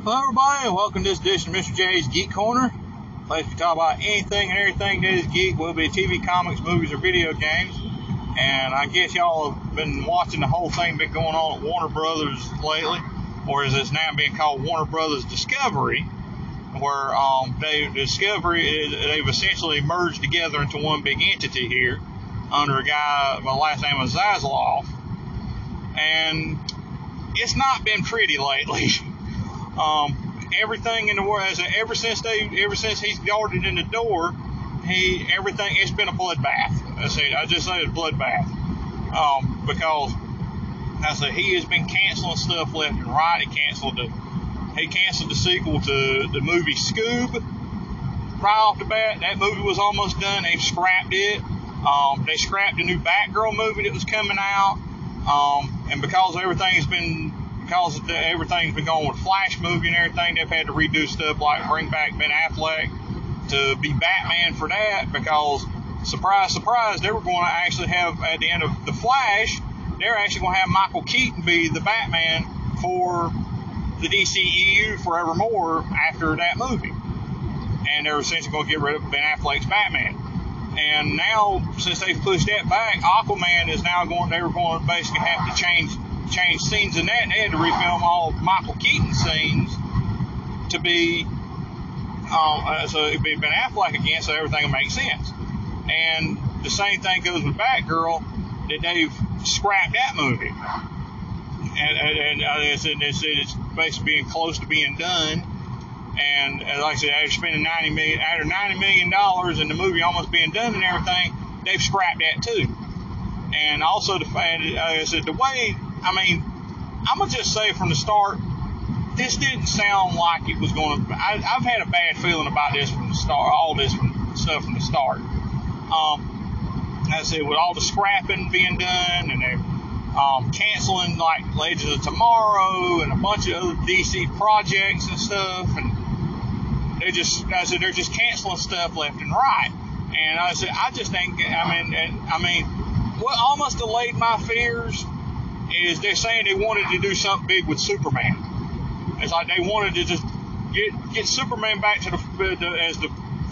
Hello everybody, and welcome to this edition of Mr. J's Geek Corner. Place we talk about anything and everything that is geek, whether it be TV, comics, movies, or video games. And I guess y'all have been watching the whole thing been going on at Warner Brothers lately, or as it's now being called Warner Brothers Discovery, where they've essentially merged together into one big entity here under a guy, my last name is Zasloff. And it's not been pretty lately. Everything in the world, ever since he's guarded in the door, it's been a bloodbath. I just say it's a bloodbath. Because he has been canceling stuff left and right. He canceled the sequel to the movie Scoob right off the bat. That movie was almost done. They've scrapped it. They scrapped the new Batgirl movie that was coming out. And because everything's been going with Flash movie and everything, they've had to redo stuff like bring back Ben Affleck to be Batman for that, because surprise, surprise, they were going to actually have, at the end of the Flash, they're actually going to have Michael Keaton be the Batman for the DCEU forevermore after that movie. And they're essentially going to get rid of Ben Affleck's Batman. And now, since they've pushed that back, Aquaman is now they were going to basically have to change scenes in that, and they had to refilm all of Michael Keaton's scenes to be so it'd be Ben Affleck again, so everything will make sense. And the same thing goes with Batgirl, that they've scrapped that movie, and it's basically being close to being done. And like I said, after spending $90 million and the movie almost being done and everything, they've scrapped that too. And also the way. I'm going to just say from the start, this didn't sound like it was going to... I've had a bad feeling about this from the start, all this stuff from the start. As I said, with all the scrapping being done, and they're canceling, like, Legends of Tomorrow and a bunch of other DC projects and stuff, and they're just canceling stuff left and right. And I just think, what almost delayed my fears is they're saying they wanted to do something big with Superman. It's like they wanted to just get Superman back to as the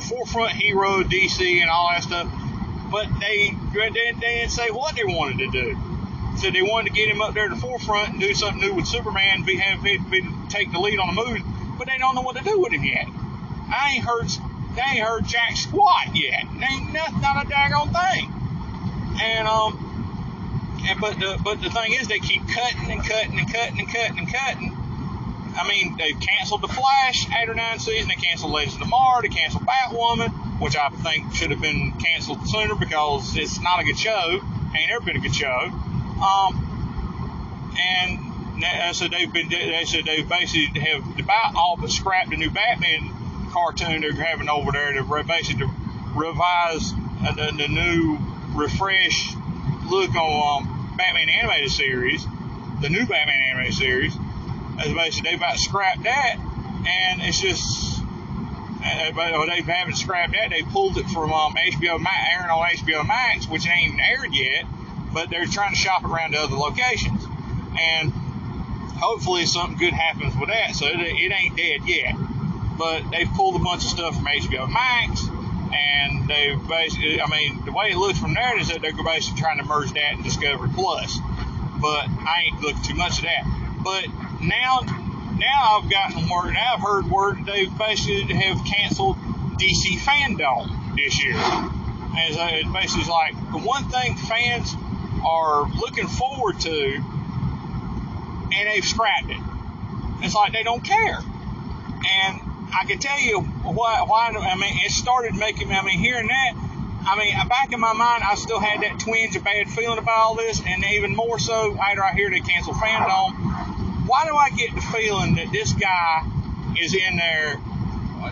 forefront hero of DC and all that stuff. But they didn't say what they wanted to do. So they wanted to get him up there to the forefront and do something new with Superman, take the lead on the movie. But they don't know what to do with him yet. They ain't heard jack squat yet. Ain't nothing, not a daggone thing. And But the thing is, they keep cutting and cutting and cutting and cutting and cutting. They've canceled The Flash after 9 seasons. They canceled Legends of Tomorrow. They canceled Batwoman, which I think should have been canceled sooner because it's not a good show. Ain't ever been a good show. So they basically have about all but scrapped the new Batman cartoon they're having over there to basically revise the new refresh look on Batman animated series, the new Batman animated series. As basically they've about scrapped that, and it's just they haven't scrapped that. They pulled it from HBO Max, airing on HBO Max, which ain't even aired yet, but they're trying to shop it around to other locations, and hopefully something good happens with that. So it ain't dead yet, but they've pulled a bunch of stuff from HBO Max. And they basically, the way it looks from there is that they're basically trying to merge that and Discovery Plus. But I ain't looked too much of that. But now I've gotten word, now I've heard word that they basically have canceled DC Fandom this year. And so it basically is like the one thing fans are looking forward to, and they've scrapped it. It's like they don't care. And I can tell you why. It started making me. Hearing that. Back in my mind, I still had that twinge of bad feeling about all this, and even more so after I hear they cancel Fandom. Why do I get the feeling that this guy is in there?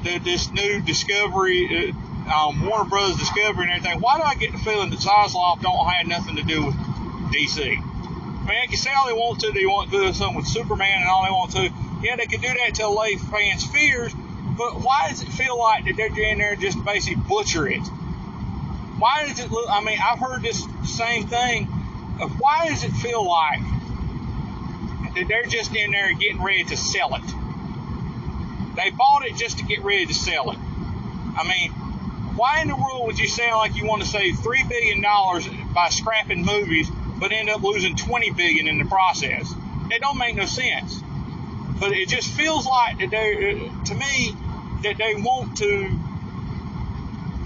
This new Discovery, Warner Brothers Discovery, and everything. Why do I get the feeling that Zasloff don't have nothing to do with DC? They can say all they want to. They want to do something with Superman and all they want to. Yeah, they can do that to allay fans' fears. But why does it feel like that they're in there just basically butcher it? Why does it look... I've heard this same thing. Why does it feel like that they're just in there getting ready to sell it? They bought it just to get ready to sell it. I mean, why in the world would you sound like you want to save $3 billion by scrapping movies, but end up losing $20 billion in the process? That don't make no sense. But it just feels like that to me, that they want to.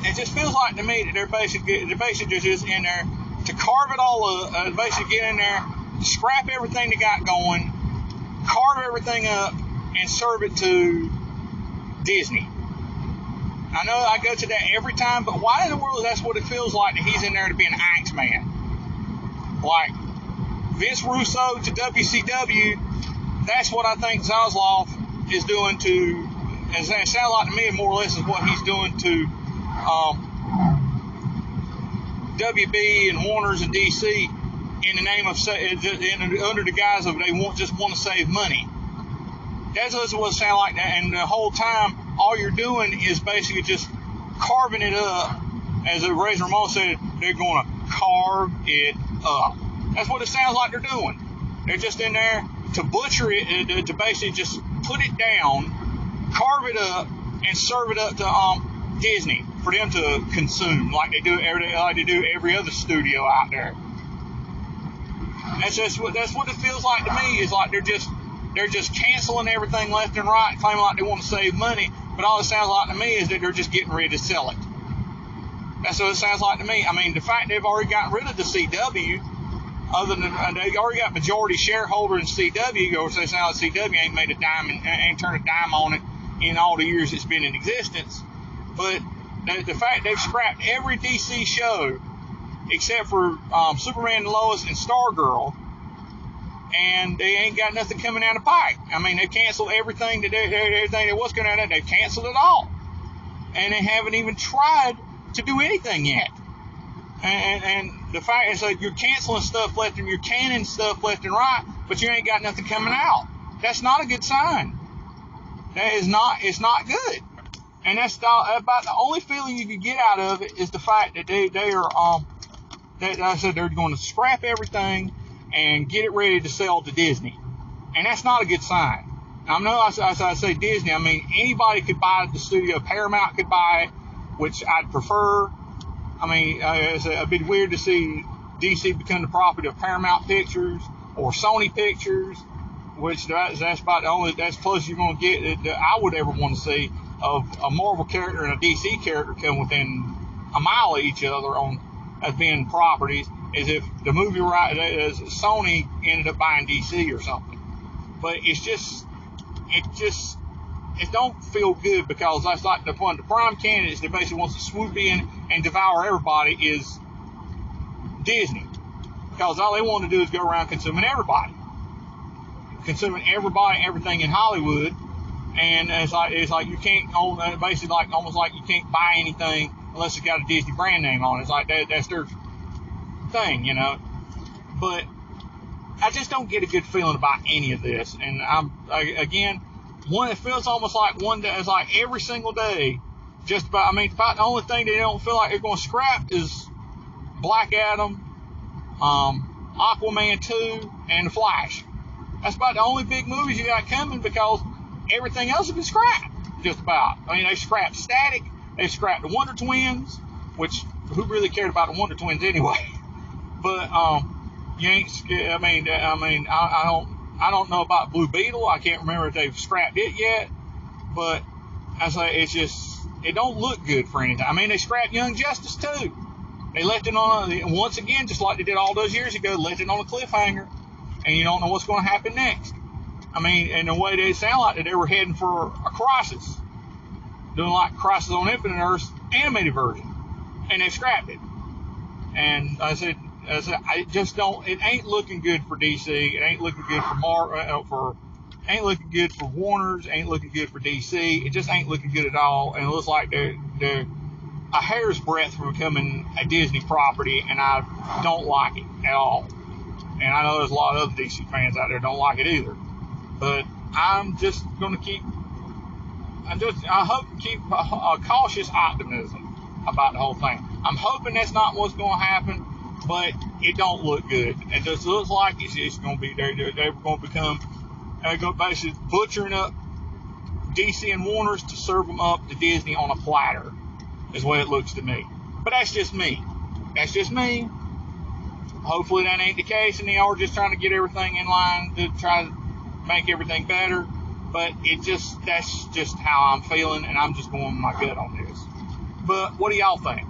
It just feels like to me that they're basically just in there to carve it all up. Basically get in there, scrap everything they got going, carve everything up, and serve it to Disney. I know I go to that every time, but why in the world that's what it feels like that he's in there to be an axe man? Like Vince Russo to WCW, that's what I think Zaslav is doing to, and it sounds like to me more or less is what he's doing to WB and Warner's and DC in the name of under the guise of they just want to save money. That's what it sounds like. And the whole time, all you're doing is basically just carving it up. As Razor Ramon said, they're going to carve it up. That's what it sounds like they're doing. They're just in there to butcher it, to basically just put it down, carve it up, and serve it up to Disney for them to consume, like they do every other studio out there. That's what it feels like to me. Is like they're just canceling everything left and right, claiming like they want to save money. But all it sounds like to me is that they're just getting ready to sell it. That's what it sounds like to me. I mean, the fact they've already gotten rid of the CW, other than they already got majority shareholder in CW, or they sound like CW ain't made a dime, ain't turned a dime on it in all the years it's been in existence. But the fact they've scrapped every DC show except for Superman and Lois and Stargirl, and they ain't got nothing coming down the pike. I mean, they've canceled everything that was coming out. They've canceled it all, and they haven't even tried to do anything yet. And the fact is that you're canceling stuff left and you're canning stuff left and right, but you ain't got nothing coming out. That's not a good sign. That is not. It's not good. And that's about the only feeling you can get out of it is the fact that they are that I said they're going to scrap everything and get it ready to sell to Disney, and that's not a good sign. I know I say Disney, I mean anybody could buy the studio. Paramount could buy it, which I'd prefer. I mean, it'd be weird to see DC become the property of Paramount Pictures or Sony Pictures, which that's about the only, that's close you're going to get that I would ever want to see of a Marvel character and a DC character come within a mile of each other on as being properties, as if the movie right as Sony ended up buying DC or something. But it don't feel good, because that's like the prime candidates that basically wants to swoop in and devour everybody is Disney, because all they want to do is go around consuming everybody, everything in Hollywood, and it's like you can't own, basically like almost like you can't buy anything unless it's got a Disney brand name on it. It's like that's their thing, you know. But I just don't get a good feeling about any of this, and it feels almost like one day, it's like every single day, just about. I mean, about the only thing they don't feel like they're going to scrap is Black Adam, Aquaman 2, and The Flash. That's about the only big movies you got coming, because everything else has been scrapped, just about. I mean, they scrapped Static, they scrapped the Wonder Twins, which who really cared about the Wonder Twins anyway? But you ain't. I don't know about Blue Beetle. I can't remember if they've scrapped it yet. But I say it don't look good for anything. I mean, they scrapped Young Justice too. They left it on once again, just like they did all those years ago, left it on a cliffhanger, and you don't know what's going to happen next. I mean, and the way they sound like that they were heading for a Crisis, doing like Crisis on Infinite Earths animated version, and they scrapped it. And I said, I just don't. It ain't looking good for DC. It ain't looking good for ain't looking good for Warner's. Ain't looking good for DC. It just ain't looking good at all. And it looks like they're a hair's breadth from becoming a Disney property, and I don't like it at all. And I know there's a lot of other DC fans out there don't like it either. But I'm just going to keep. I hope to keep a cautious optimism about the whole thing. I'm hoping that's not what's going to happen, but it don't look good. It just looks like it's going to be they're going to become basically butchering up DC and Warner's to serve them up to Disney on a platter, is what it looks to me. But that's just me. That's just me. Hopefully that ain't the case, and they are just trying to get everything in line to try to make everything better. But that's just how I'm feeling, and I'm just going with my gut on this. But what do y'all think?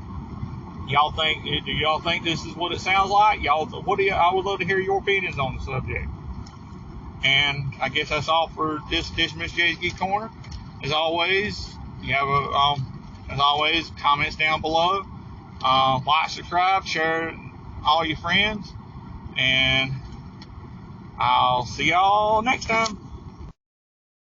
Do y'all think this is what it sounds like? I would love to hear your opinions on the subject. And I guess that's all for this Miss J's Geek Corner. As always, you have comments down below. Like, subscribe, share all your friends, and I'll see y'all next time.